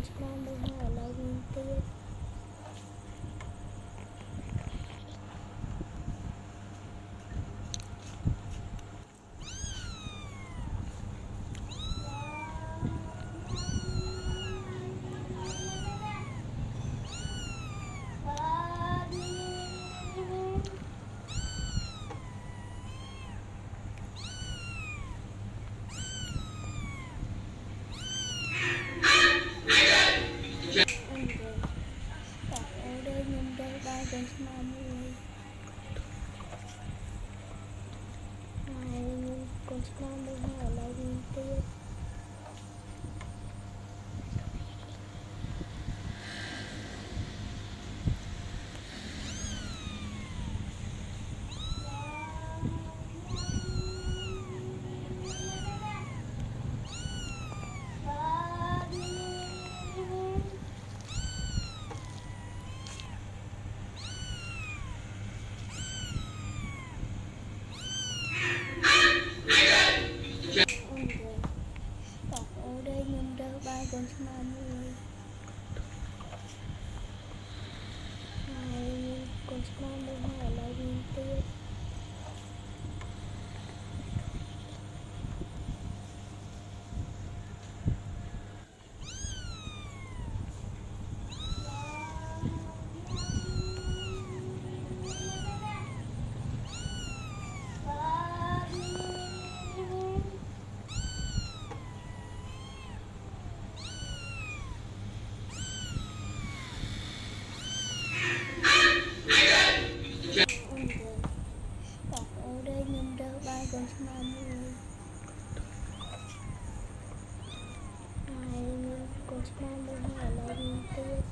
ឆ្នាំមួយហើយឥឡូវវិញទៀតកូនស្មាមួយកូនស្មាមួយហើយឥឡូវវិញទៀតកូនស្មាមួយកូនស្មាមួយហើយឥឡូវវិញទៀតកូនស្មាមួយកូនស្មាមួយហើយឥឡូវវិញទៀត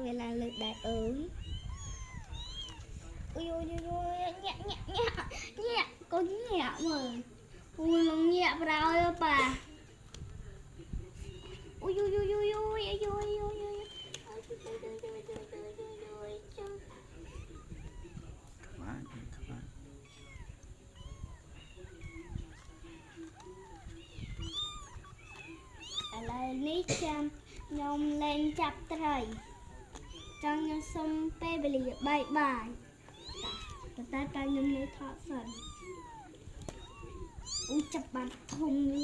เวลาเลิกได้ui nhẹ nhẹ nhẹ nhẹ có nhẹ mà ui nó nhẹ vào bà ui lại ní chăm nhom lên chập trời trong nhà sông pe bì bài bài ta ta nhom lấy thọ phần chập bàn thùng